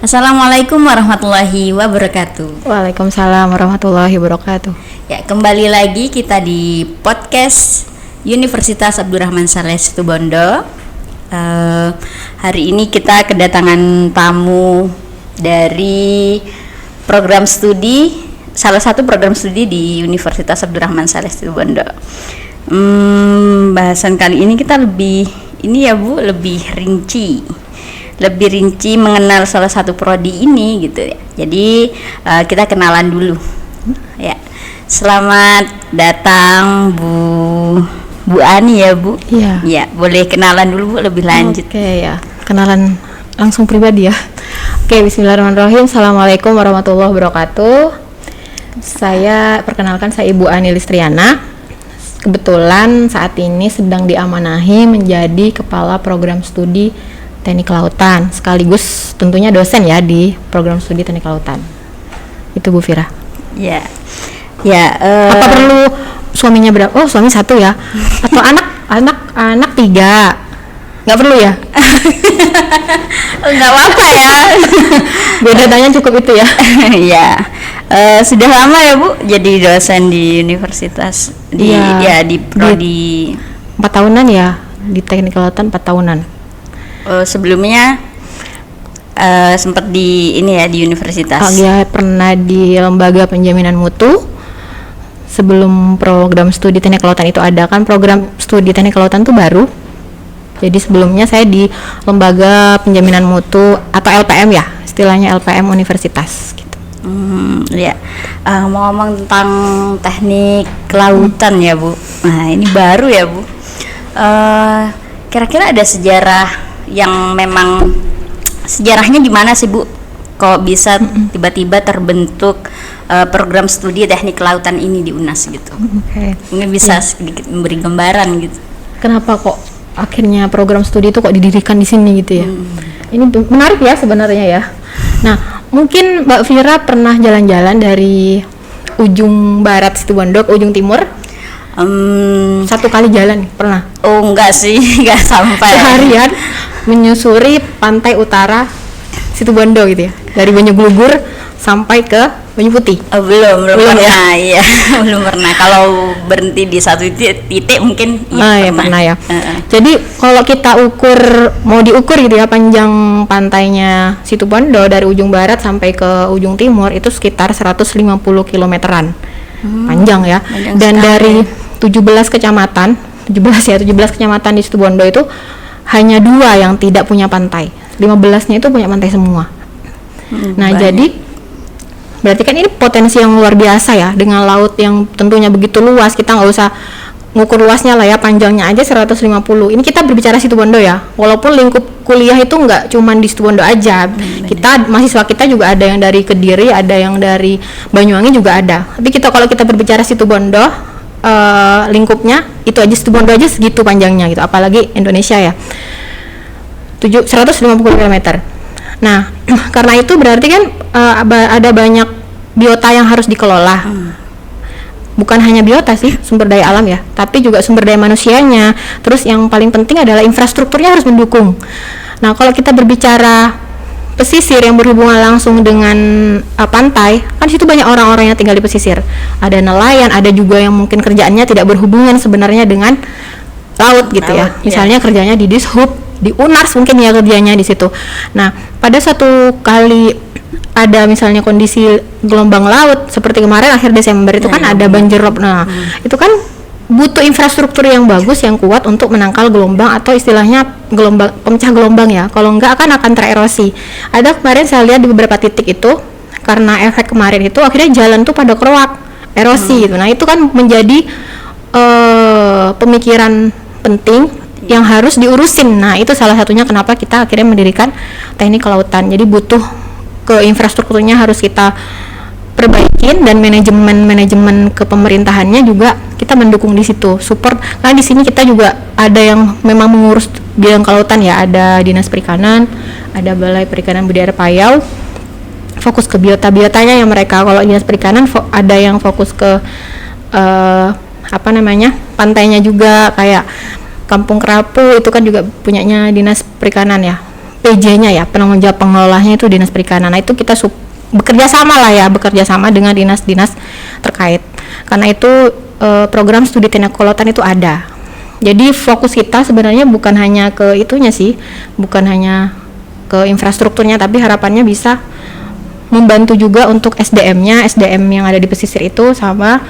Assalamualaikum warahmatullahi wabarakatuh. Waalaikumsalam warahmatullahi wabarakatuh. Ya, kembali lagi kita di podcast Universitas Abdurrahman Saleh Situbondo. Hari ini kita kedatangan tamu dari program studi, salah satu program studi di Universitas Abdurrahman Saleh Situbondo. Bahasan kali ini kita lebih rinci mengenal salah satu prodi ini gitu ya. Jadi kita kenalan dulu ya. Selamat datang Bu Ani ya Bu. Iya. Ya, boleh kenalan dulu Bu lebih lanjut. Oke ya, kenalan langsung pribadi ya. Oke, bismillahirrahmanirrahim. Assalamualaikum warahmatullahi wabarakatuh. Saya Ibu Ani Listriana. Kebetulan saat ini sedang diamanahi menjadi kepala program studi Teknik Kelautan, sekaligus tentunya dosen ya di program studi Teknik Kelautan. Itu Bu Fira. Ya. Apa perlu suaminya berapa? Oh, suami satu ya. Atau anak 3. Nggak perlu ya? Nggak apa ya. Beda tanya cukup itu ya. Ya. Sudah lama ya Bu jadi dosen di universitas di prodi 4 tahunan ya, di Teknik Kelautan 4 tahunan. Sebelumnya sempat di universitas. Dia pernah di lembaga penjaminan mutu. Sebelum program studi Teknik Kelautan itu ada, kan program studi Teknik Kelautan itu baru. Jadi sebelumnya saya di lembaga penjaminan mutu atau LPM ya, istilahnya LPM universitas gitu. Ya. Mau ngomong tentang teknik kelautan ya Bu. Nah, ini baru ya Bu. Kira-kira ada sejarah yang memang sejarahnya gimana sih Bu? Kok bisa tiba-tiba terbentuk program studi teknik kelautan ini di UNAS gitu? Mungkin bisa sedikit memberi gambaran gitu. Kenapa kok akhirnya program studi itu kok didirikan di sini gitu ya? Ini menarik ya sebenarnya ya. Nah, mungkin Mbak Fira pernah jalan-jalan dari ujung barat Situbondo ke ujung timur? Satu kali jalan pernah? Oh enggak sih, enggak sampai. Seharian menyusuri pantai utara Situbondo gitu ya, dari Banyu Glugur sampai ke Banyu Putih. Belum pernah ya? Iya. Belum pernah. Kalau berhenti di satu titik mungkin pernah ya. Jadi kalau kita mau diukur gitu ya, panjang pantainya Situbondo dari ujung barat sampai ke ujung timur itu sekitar 150 kilometeran. Panjang ya. Dan dari 17 kecamatan di Situbondo itu hanya 2 yang tidak punya pantai. 15-nya itu punya pantai semua. Nah, banyak. Jadi berarti kan ini potensi yang luar biasa ya, dengan laut yang tentunya begitu luas. Kita nggak usah ngukur luasnya lah ya, panjangnya aja 150. Ini kita berbicara Situbondo ya. Walaupun lingkup kuliah itu nggak cuma di Situbondo aja. Mahasiswa kita juga ada yang dari Kediri, ada yang dari Banyuwangi juga ada. Tapi kalau kita berbicara Situbondo, lingkupnya itu aja, Situbondo aja segitu panjangnya gitu, apalagi Indonesia ya, 150 km. Nah, karena itu berarti kan ada banyak biota yang harus dikelola. Bukan hanya biota sih, sumber daya alam ya, tapi juga sumber daya manusianya. Terus yang paling penting adalah infrastrukturnya harus mendukung. Nah, kalau kita berbicara pesisir yang berhubungan langsung dengan pantai, kan situ banyak orang-orang yang tinggal di pesisir. Ada nelayan, ada juga yang mungkin kerjaannya tidak berhubungan sebenarnya dengan laut gitu ya. Misalnya kerjanya di Dishub, di UNARS mungkin ya kerjanya di situ. Nah, pada suatu kali ada misalnya kondisi gelombang laut seperti kemarin akhir Desember itu kan ada banjir rob. Nah, itu kan butuh infrastruktur yang bagus, yang kuat untuk menangkal gelombang atau istilahnya pemecah gelombang ya. Kalau enggak akan tererosi. Ada kemarin saya lihat di beberapa titik itu karena efek kemarin itu akhirnya jalan tuh pada keruak, erosi gitu. Nah, itu kan menjadi pemikiran penting yang harus diurusin. Nah, itu salah satunya kenapa kita akhirnya mendirikan teknik kelautan. Jadi butuh infrastrukturnya harus kita perbaikin, dan manajemen kepemerintahannya juga kita mendukung di situ, support. Karena di sini kita juga ada yang memang mengurus bidang kelautan ya, ada Dinas Perikanan, ada Balai Perikanan Budidaya Payau, fokus ke biota-biotanya yang mereka. Kalau Dinas Perikanan ada yang fokus ke pantainya juga, kayak Kampung Kerapu itu kan juga punyanya Dinas Perikanan ya. PJ-nya ya, penanggung jawab pengelolanya itu Dinas Perikanan. Nah, itu kita bekerja sama dengan dinas-dinas terkait. Karena itu program studi teknik kelautan itu ada. Jadi fokus kita sebenarnya bukan hanya ke itunya sih, bukan hanya ke infrastrukturnya, tapi harapannya bisa membantu juga untuk SDM-nya, SDM yang ada di pesisir itu sama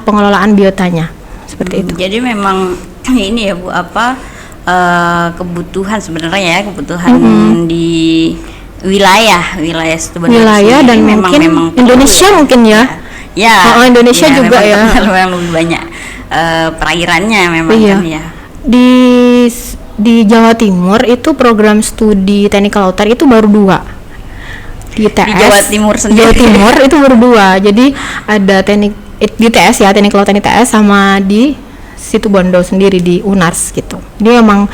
pengelolaan biotanya seperti itu. Jadi memang ini ya Bu, kebutuhan sebenarnya ya, kebutuhan di wilayah sebenarnya. Wilayah dan mungkin memang Indonesia mungkin ya. Ya. Indonesia ya, juga ya. Memang lebih banyak perairannya memang kan ya. Di Jawa Timur itu program studi teknik kelautan itu baru 2. Di Jawa Timur sendiri. Jawa Timur itu baru 2. Jadi ada teknik di TS ya, teknik kelautan ITS, sama di Situbondo sendiri di UNARS gitu. Dia memang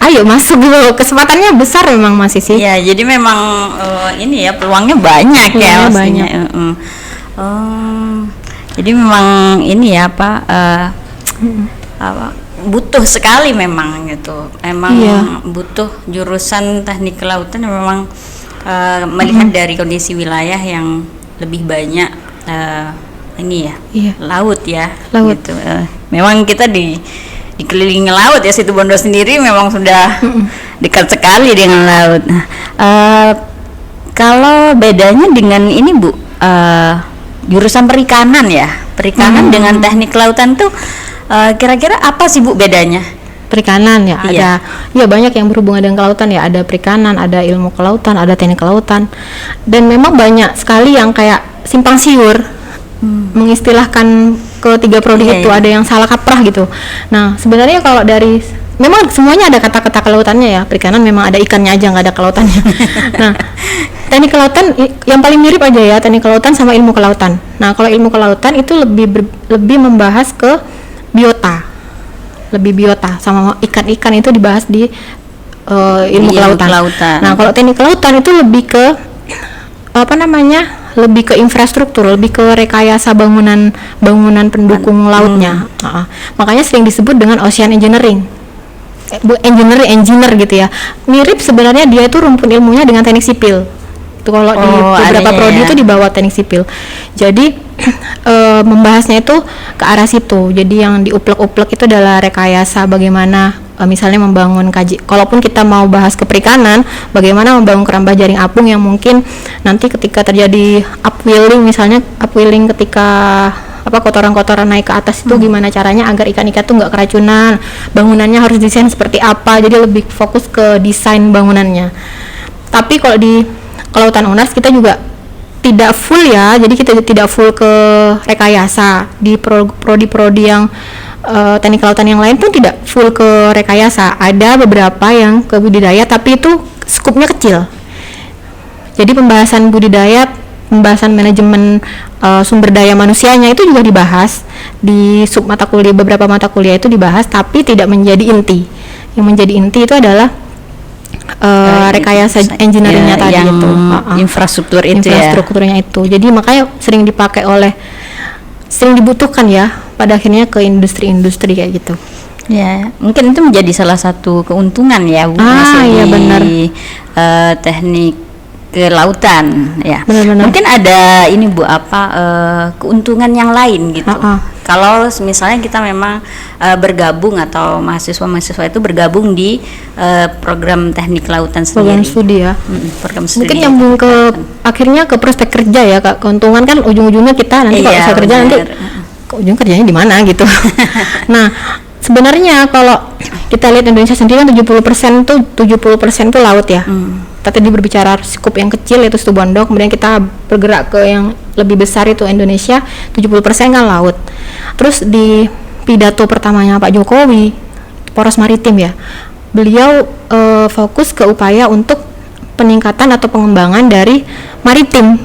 ayo masuk gitu, kesempatannya besar memang masih sih. Ya, jadi memang ini ya peluangnya banyak ya maksudnya. Jadi memang ini ya butuh sekali memang gitu. Memang butuh jurusan teknik kelautan yang memang melihat dari kondisi wilayah yang lebih banyak laut ya. Gitu. Memang kita dikelilingi laut ya, Situbondo sendiri memang sudah dekat sekali dengan laut. Nah, kalau bedanya dengan ini Bu, jurusan perikanan dengan teknik kelautan tuh kira-kira apa sih Bu bedanya? Perikanan ya, ada banyak yang berhubungan dengan kelautan ya, ada perikanan, ada ilmu kelautan, ada teknik kelautan, dan memang banyak sekali yang kayak simpang siur mengistilahkan ketiga prodi itu. Ada yang salah kaprah gitu. Nah sebenarnya kalau dari memang semuanya ada kata-kata kelautannya ya, perikanan memang ada ikannya aja nggak ada kelautannya. Nah teknik kelautan yang paling mirip aja ya, teknik kelautan sama ilmu kelautan. Nah kalau ilmu kelautan itu lebih membahas ke biota sama ikan-ikan itu dibahas di ilmu kelautan. Nah kalau teknik kelautan itu lebih ke lebih ke infrastruktur, lebih ke rekayasa bangunan pendukung lautnya. Makanya sering disebut dengan ocean engineering. Engineer gitu ya. Mirip sebenarnya dia itu rumpun ilmunya dengan teknik sipil. Itu kalau di beberapa prodi itu di bawah teknik sipil. Jadi membahasnya itu ke arah situ. Jadi yang diuplek-uplek itu adalah rekayasa bagaimana misalnya membangun kalaupun kita mau bahas ke perikanan, bagaimana membangun keramba jaring apung yang mungkin nanti ketika terjadi upwelling ketika kotoran-kotoran naik ke atas itu gimana caranya agar ikan-ikan itu nggak keracunan, bangunannya harus desain seperti apa, jadi lebih fokus ke desain bangunannya. Tapi kalau di kelautan UNARS kita juga tidak full ya, jadi kita tidak full ke rekayasa. Di prodi-prodi yang teknik kelautan yang lain pun tidak full ke rekayasa, ada beberapa yang ke budidaya tapi itu skupnya kecil. Jadi pembahasan budidaya, pembahasan manajemen sumber daya manusianya itu juga dibahas di sub mata kuliah, beberapa mata kuliah itu dibahas tapi tidak menjadi inti. Yang menjadi inti itu adalah rekayasa engineeringnya tadi itu, infrastrukturnya itu. Jadi makanya sering dibutuhkan ya pada akhirnya ke industri-industri kayak gitu. Ya, mungkin itu menjadi salah satu keuntungan ya Bu, benar. Teknik kelautan ya. Benar. Mungkin ada ini Bu keuntungan yang lain gitu. Kalau misalnya kita memang bergabung atau mahasiswa-mahasiswa itu bergabung di program teknik kelautan sendiri. Program studi ya. Program studi. Mungkin nyambung ke akhirnya ke prospek kerja ya Kak. Keuntungan kan ujung-ujungnya kita nanti kalau saya kerja nanti ujung kerjanya di mana gitu. Nah, sebenarnya kalau kita lihat Indonesia sendiri kan 70% tuh laut ya. Tadi berbicara skup yang kecil yaitu Situbondo, kemudian kita bergerak ke yang lebih besar itu Indonesia, 70% kan laut. Terus di pidato pertamanya Pak Jokowi, poros maritim ya, beliau fokus ke upaya untuk peningkatan atau pengembangan dari maritim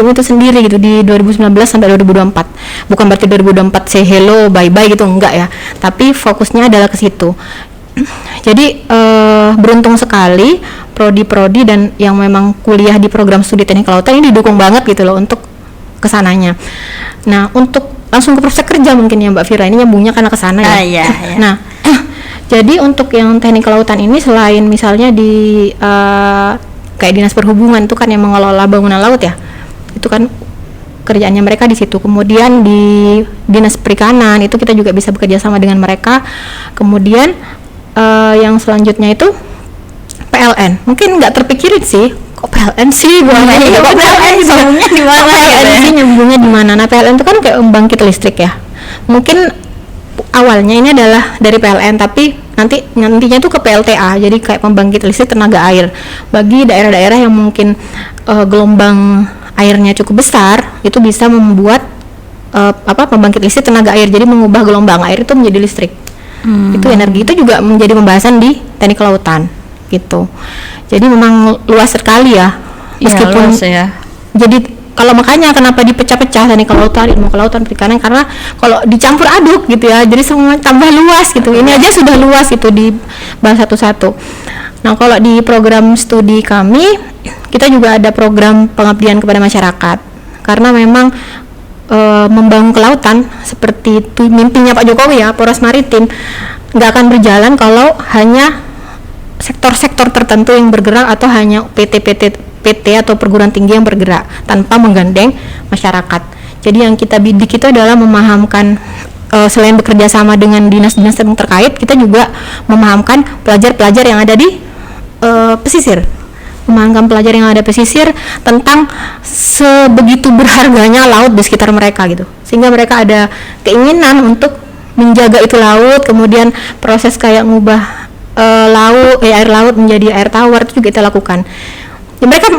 itu sendiri gitu di 2019 sampai 2024. Bukan berarti 2024 say hello bye bye gitu, enggak ya, tapi fokusnya adalah ke situ. Jadi beruntung sekali prodi-prodi dan yang memang kuliah di program studi teknik kelautan ini didukung banget gitu loh untuk kesananya. Nah untuk langsung ke prospek kerja mungkin ya Mbak Fira, ini nyambungnya karena kesana ya. Iya. Nah Jadi untuk yang teknik kelautan ini selain misalnya di kayak dinas perhubungan itu kan yang mengelola bangunan laut ya, itu kan kerjaannya mereka di situ. Kemudian di dinas perikanan itu kita juga bisa bekerja sama dengan mereka. Kemudian yang selanjutnya itu PLN. Mungkin nggak terpikirin sih, kok PLN sih? Kok PLN nyambungnya di mana? PLN sih nyambungnya di mana? Nah, PLN itu kan kayak pembangkit listrik ya. Mungkin awalnya ini adalah dari PLN, tapi nantinya itu ke PLTA, jadi kayak pembangkit listrik tenaga air bagi daerah-daerah yang mungkin gelombang airnya cukup besar, itu bisa membuat pembangkit listrik tenaga air, jadi mengubah gelombang air itu menjadi listrik. Itu energi itu juga menjadi pembahasan di teknik kelautan gitu. Jadi memang luas sekali ya, meskipun luas ya. Jadi kalau makanya kenapa dipecah-pecah teknik kelautan, ilmu kelautan, perikanan, karena kalau dicampur aduk gitu ya, jadi semua tambah luas gitu. Ini aja sudah luas itu dibahas satu-satu. Nah, kalau di program studi kami, kita juga ada program pengabdian kepada masyarakat, karena memang membangun kelautan seperti itu mimpinya Pak Jokowi ya, poros maritim nggak akan berjalan kalau hanya sektor-sektor tertentu yang bergerak atau hanya PT atau perguruan tinggi yang bergerak tanpa menggandeng masyarakat. Jadi yang kita bidik itu adalah memahamkan selain bekerja sama dengan dinas-dinas terkait, kita juga memahamkan pelajar-pelajar yang ada di pesisir. Memahamkan pelajar yang ada pesisir tentang sebegitu berharganya laut di sekitar mereka gitu. Sehingga mereka ada keinginan untuk menjaga itu laut, kemudian proses kayak ngubah air laut menjadi air tawar itu juga kita lakukan. Ya, mereka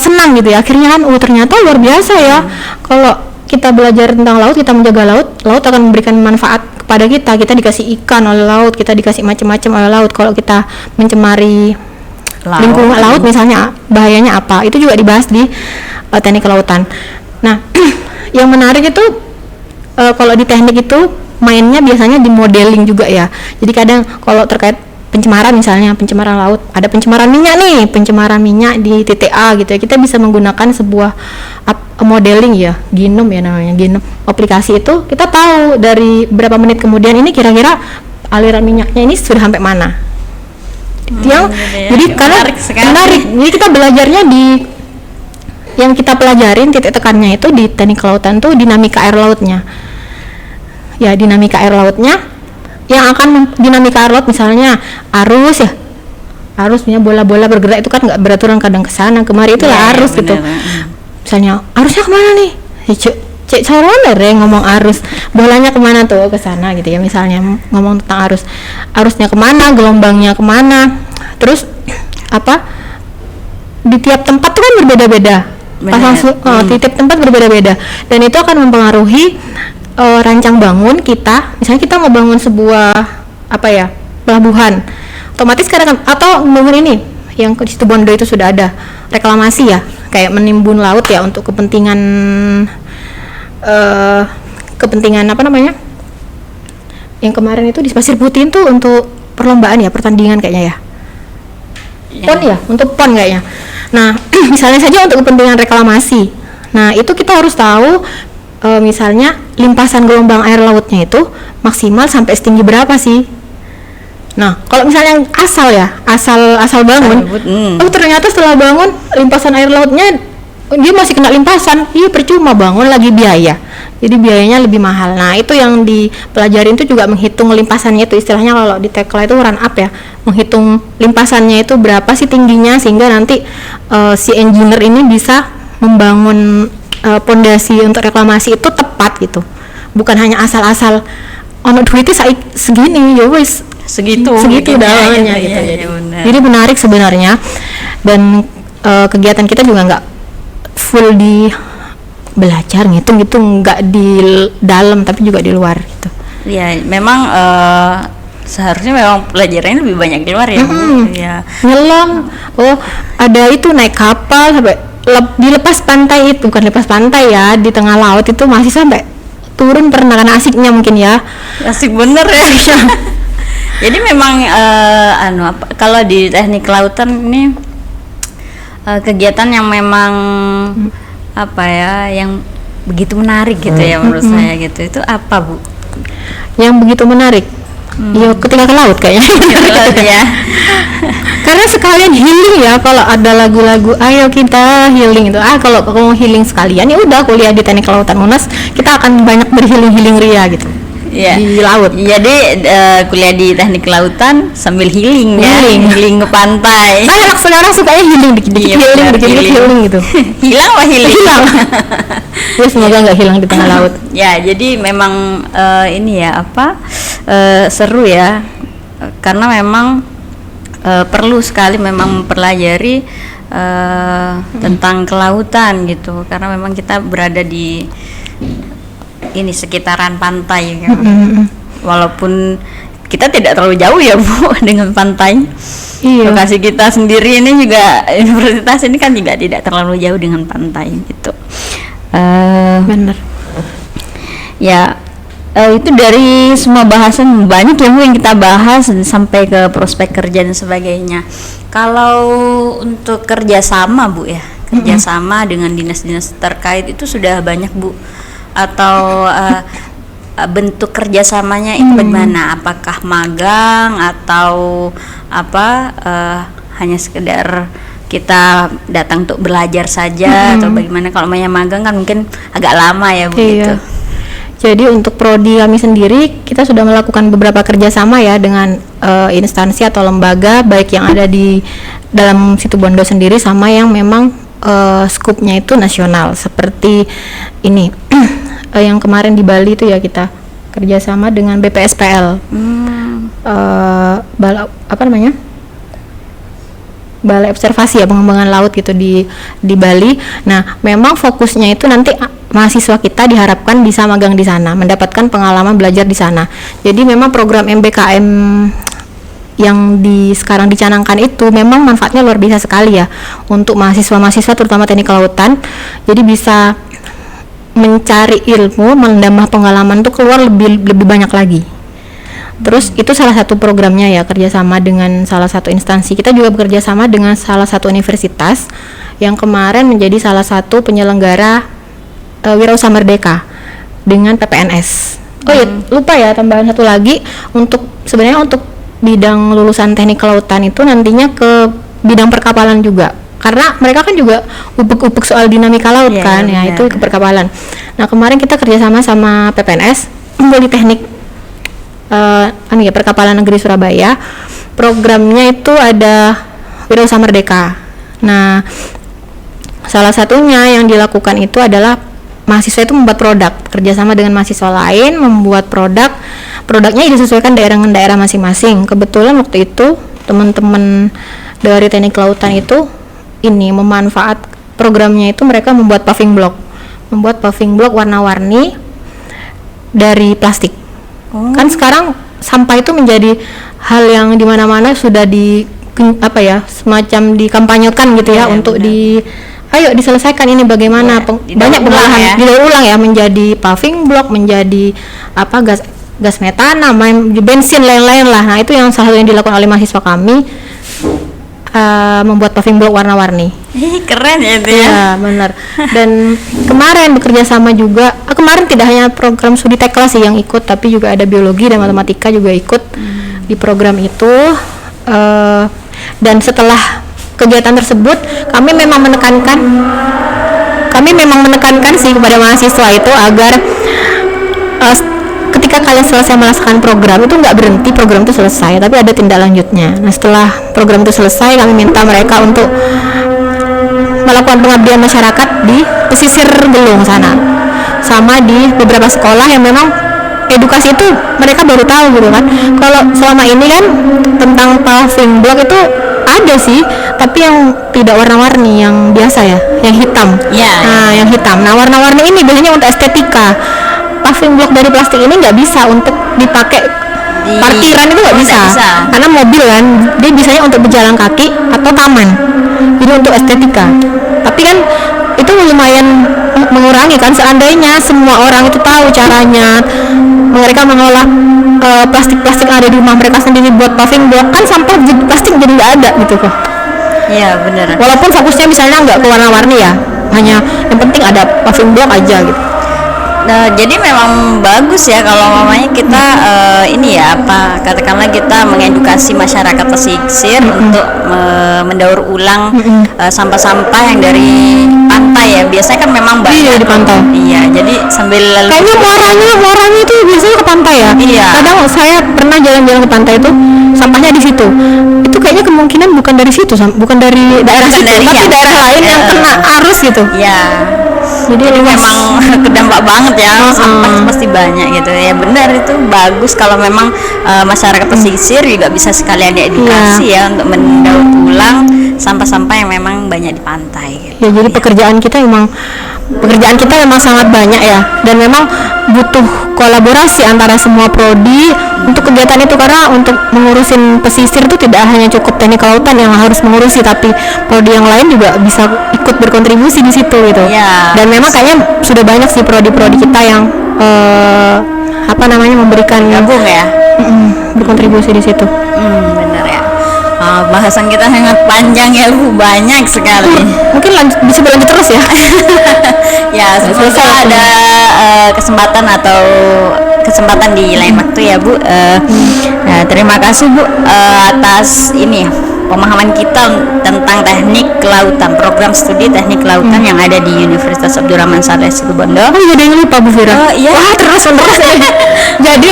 senang gitu ya, akhirnya kan ternyata luar biasa ya, kalau kita belajar tentang laut, kita menjaga laut akan memberikan manfaat kepada kita dikasih ikan oleh laut, kita dikasih macam-macam oleh laut. Kalau kita mencemari lingkungan laut misalnya, bahayanya apa, itu juga dibahas di teknik kelautan. Nah yang menarik itu kalau di teknik itu mainnya biasanya di modeling juga ya. Jadi kadang kalau terkait pencemaran, misalnya pencemaran laut, ada pencemaran minyak di titik A gitu ya, kita bisa menggunakan sebuah modeling ya, Genom ya namanya, Genom aplikasi itu kita tahu dari berapa menit kemudian ini kira-kira aliran minyaknya ini sudah sampai mana. Jadi karena menarik, jadi kita belajarnya yang kita pelajarin titik tekannya itu di teknik kelautan tuh dinamika air lautnya ya, dinamika air lautnya yang akan dinamika air laut, misalnya arusnya bola-bola bergerak itu kan nggak beraturan, kadang kesana kemari, itulah arus ya, gitu. Misalnya arusnya kemana nih, cek cara ngomong arus, bolanya kemana tuh, ke sana gitu ya, misalnya ngomong tentang arusnya kemana, gelombangnya kemana, terus di tiap tempat tuh kan berbeda-beda, di tiap tempat berbeda-beda, dan itu akan mempengaruhi rancang bangun kita. Misalnya kita mau bangun sebuah pelabuhan, otomatis kadang atau bangun ini yang di situ Bondo itu sudah ada reklamasi ya, kayak menimbun laut ya untuk kepentingan yang kemarin itu di Pasir Putih itu untuk perlombaan ya, pertandingan kayaknya ya, PON ya, untuk PON kayaknya. Nah misalnya saja untuk kepentingan reklamasi, nah itu kita harus tahu misalnya limpasan gelombang air lautnya itu maksimal sampai setinggi berapa sih. Nah kalau misalnya asal bangun, ternyata setelah bangun limpasan air lautnya dia masih kena limpasan, percuma bangun lagi biaya, jadi biayanya lebih mahal. Nah itu yang dipelajarin itu juga menghitung limpasannya, itu istilahnya kalau di tekla itu run up ya, menghitung limpasannya itu berapa sih tingginya, sehingga nanti si engineer ini bisa membangun pondasi untuk reklamasi itu tepat gitu, bukan hanya asal-asal ono duitnya segini ya wis segitu dalamnya gitu. Jadi menarik sebenarnya, dan kegiatan kita juga nggak full di belajar ngitung gitu, nggak di dalam tapi juga di luar gitu. Ya memang seharusnya memang pelajarannya lebih banyak di luar ya. Ya. Nyelam, ada itu naik kapal sampai dilepas pantai, itu bukan lepas pantai ya, di tengah laut itu masih sampai turun pernah, karena asiknya mungkin ya, asik bener ya. Jadi memang kalau di teknik kelautan ini kegiatan yang memang yang begitu menarik gitu ya menurut saya gitu. Itu apa Bu? Yang begitu menarik Iya, ketika ke laut kayaknya. Ya. Karena sekalian healing ya, kalau ada lagu-lagu ayo kita healing itu. Kalau mau healing sekalian ya udah kuliah di Teknik Kelautan UNAS, kita akan banyak berhealing ria gitu. Iya. Di laut. Jadi kuliah di Teknik Kelautan sambil healing ya, healing ke pantai. Saya anak sekarang sukanya healing dikit-dikit, healing dikit-dikit healing gitu. Hilang apa healing? Hilang. Ya semoga nggak hilang di tengah laut. Ya, jadi memang ini ya seru ya, karena memang perlu sekali memang mempelajari tentang kelautan gitu, karena memang kita berada di ini sekitaran pantai kan. Walaupun kita tidak terlalu jauh ya Bu dengan pantai. Iya. Lokasi kita sendiri ini juga universitas ini kan juga tidak terlalu jauh dengan pantai gitu. Benar. Ya, itu dari semua bahasan banyak ya Bu yang kita bahas sampai ke prospek kerja dan sebagainya. Kalau untuk kerjasama Bu ya, kerjasama dengan dinas-dinas terkait itu sudah banyak Bu, atau bentuk kerjasamanya itu bagaimana? Apakah magang atau hanya sekedar kita datang untuk belajar saja atau bagaimana? Kalau magang kan mungkin agak lama ya Bu gitu. Jadi untuk prodi kami sendiri kita sudah melakukan beberapa kerjasama ya dengan instansi atau lembaga baik yang ada di dalam Situbondo sendiri sama yang memang skupnya itu nasional, seperti ini yang kemarin di Bali itu ya kita kerjasama dengan BPSPL, Balai Observasi ya Pengembangan Laut gitu di Bali. Nah memang fokusnya itu nanti mahasiswa kita diharapkan bisa magang di sana, mendapatkan pengalaman belajar di sana. Jadi memang program MBKM yang sekarang dicanangkan itu memang manfaatnya luar biasa sekali ya untuk mahasiswa-mahasiswa terutama teknik kelautan. Jadi bisa mencari ilmu, menambah pengalaman tuh keluar lebih banyak lagi. Terus itu salah satu programnya ya, kerjasama dengan salah satu instansi. Kita juga bekerja sama dengan salah satu universitas yang kemarin menjadi salah satu penyelenggara Wirausaha Merdeka dengan PPNS. Oh ya, lupa ya tambahan satu lagi, sebenarnya untuk bidang lulusan teknik kelautan itu nantinya ke bidang perkapalan juga, karena mereka kan juga ubek-ubek soal dinamika laut kan ya, itu ke perkapalan. Nah kemarin kita kerjasama sama PPNS Politeknik Perkapalan Negeri Surabaya. Programnya itu ada Wirausaha Merdeka. Nah salah satunya yang dilakukan itu adalah mahasiswa itu membuat produk, kerjasama dengan mahasiswa lain membuat produknya disesuaikan daerah masing-masing. Kebetulan waktu itu teman-teman dari teknik kelautan itu memanfaat programnya itu, mereka membuat paving block warna-warni dari plastik. Kan sekarang sampah itu menjadi hal yang di mana-mana sudah semacam dikampanyekan gitu ya, untuk ayo diselesaikan ini bagaimana banyak pengolahan didaur ulang ya, menjadi paving block, menjadi gas metana, bensin lain-lain lah. Nah itu yang salah satu yang dilakukan oleh mahasiswa kami, membuat paving block warna-warni. Keren ya itu ya. Ya benar. Dan kemarin bekerja sama juga, kemarin tidak hanya program studi tekla sih yang ikut, tapi juga ada biologi dan matematika juga ikut di program itu. Dan setelah kegiatan tersebut kami memang menekankan sih kepada mahasiswa itu agar ketika kalian selesai melaksanakan program itu nggak berhenti program itu selesai, tapi ada tindak lanjutnya. Nah setelah program itu selesai kami minta mereka untuk melakukan pengabdian masyarakat di pesisir Gelung sana, sama di beberapa sekolah yang memang edukasi itu mereka baru tahu gitu kan. Kalau selama ini kan tentang paving block itu ada sih, tapi yang tidak warna-warni, yang biasa ya, yang hitam. Yang hitam. Nah warna-warni ini biasanya untuk estetika. Paving block dari plastik ini nggak bisa untuk dipakai parkiran, itu nggak bisa, karena mobil kan, dia bisanya untuk berjalan kaki atau taman, jadi untuk estetika. Tapi kan itu lumayan mengurangi kan, seandainya semua orang itu tahu caranya mereka mengolah plastik-plastik yang ada di rumah mereka sendiri buat paving block, kan sampah plastik jadi nggak ada gitu kok. Iya benar. Walaupun fokusnya misalnya nggak ke warna-warni ya, hanya yang penting ada paving block aja gitu. Jadi memang bagus ya kalau mamanya kita ini ya apa katakanlah kita mengedukasi masyarakat pesisir untuk mendaur ulang sampah-sampah yang dari pantai ya. Biasanya kan memang banyak. Iya, di pantai. Iya, jadi sambil Kayaknya muaranya itu biasanya ke pantai ya. Iya. Kadang saya pernah jalan-jalan ke pantai itu sampahnya di situ. Itu kayaknya kemungkinan bukan dari situ, bukan dari daerah situ, dari tapi daerah lain yang kena arus gitu. ya. Jadi memang terdampak banget ya, sampah pasti banyak gitu ya. Benar, itu bagus kalau memang masyarakat pesisir juga bisa sekalian diedukasi ya untuk mendaur ulang sampah-sampah yang memang banyak di pantai gitu. Ya, jadi pekerjaan kita memang sangat banyak ya, dan memang butuh kolaborasi antara semua prodi untuk kegiatan itu, karena untuk mengurusin pesisir itu tidak hanya cukup teknik kelautan yang harus mengurusi, tapi prodi yang lain juga bisa ikut berkontribusi di situ gitu. Ya. Dan memang kayaknya sudah banyak sih prodi-prodi kita yang memberikan Gabung ya. berkontribusi di situ. Benar ya. Bahasan kita sangat panjang ya, banyak sekali. Mungkin bisa berlanjut terus ya. Ya, semoga ada kesempatan di lain waktu ya Bu. Terima kasih Bu atas ini pemahaman kita tentang teknik kelautan, program studi teknik kelautan yang ada di Universitas Abdurrahman Saleh Situbondo. Oh iya, ada yang lupa Bu Fira. Iya. Wah, terus ya. Jadi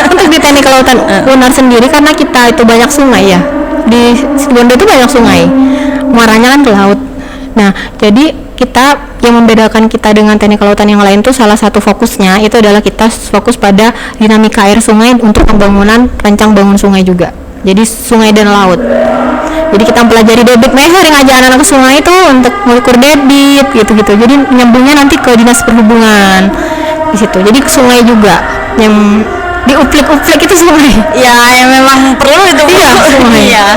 untuk di teknik kelautan UNAR sendiri, karena kita itu banyak sungai ya. Di Situbondo itu banyak sungai. Muaranya kan ke laut. Nah, jadi kita yang membedakan kita dengan teknik kelautan yang lain tuh salah satu fokusnya itu adalah kita fokus pada dinamika air sungai untuk pembangunan rancang bangun sungai juga. Jadi sungai dan laut. Jadi kita pelajari debit, sering ngajak anak-anak ke sungai itu untuk mengukur debit gitu-gitu. Jadi nyambungnya nanti ke dinas perhubungan di situ. Jadi ke sungai juga yang diuplik-uplik itu sungai. Ya, yang memang perlu itu. Iya, sungai. Iya.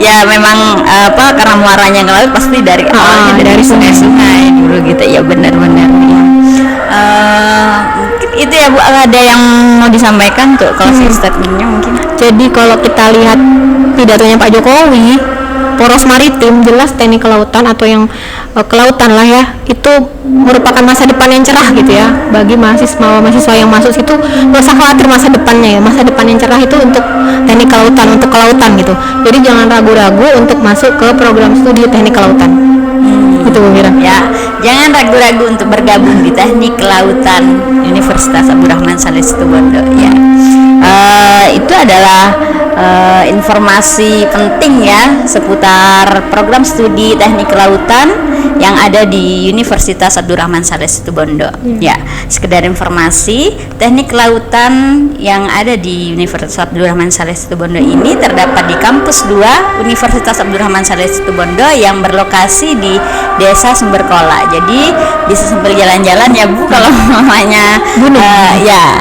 Ya memang karena muaranya ke laut pasti dari awalnya dari sungai-sungai dulu gitu ya, benar-benar ya. Mungkin itu ya Bu, ada yang mau disampaikan tuh closing statementnya mungkin. Jadi kalau kita lihat pidatonya Pak Jokowi, poros maritim jelas teknik kelautan atau yang kelautan lah ya, itu merupakan masa depan yang cerah gitu ya bagi mahasiswa yang masuk situ. Nggak usah khawatir masa depannya ya, masa depan yang cerah itu untuk teknik kelautan, untuk kelautan gitu. Jadi jangan ragu-ragu untuk masuk ke program studi teknik kelautan. Gitu Bu Mira. Ya, jangan ragu-ragu untuk bergabung di teknik kelautan Universitas Abdurrahman Saleh Situbondo ya. Itu adalah informasi penting ya seputar program studi teknik kelautan yang ada di Universitas Abdurrahman Saleh Situbondo. Ya, sekedar informasi, teknik kelautan yang ada di Universitas Abdurrahman Saleh Situbondo ini terdapat di kampus 2 Universitas Abdurrahman Saleh Situbondo yang berlokasi di Desa Sumberkola. Jadi bisa sambil jalan-jalan ya Bu kalau mamanya ya.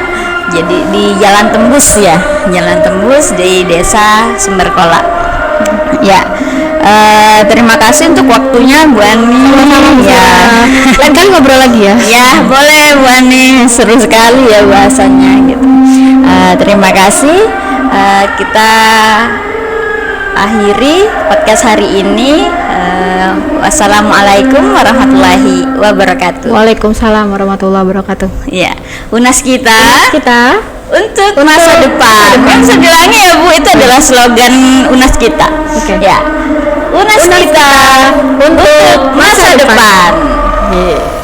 Jadi di Jalan Tembus ya, Jalan Tembus di Desa Sumberkola. Ya, terima kasih untuk waktunya Bu Ani. Ya, lain kali ngobrol lagi ya. Ya, boleh Bu Ani, seru sekali ya bahasanya gitu. Terima kasih. Kita akhiri podcast hari ini. Wassalamualaikum warahmatullahi wabarakatuh. Waalaikumsalam warahmatullahi wabarakatuh. Ya, UNAS kita untuk Untuk masa depan. Yang segelangnya ya Bu, itu adalah slogan UNAS kita. Oke. Ya, UNAS kita untuk masa depan. Yeah.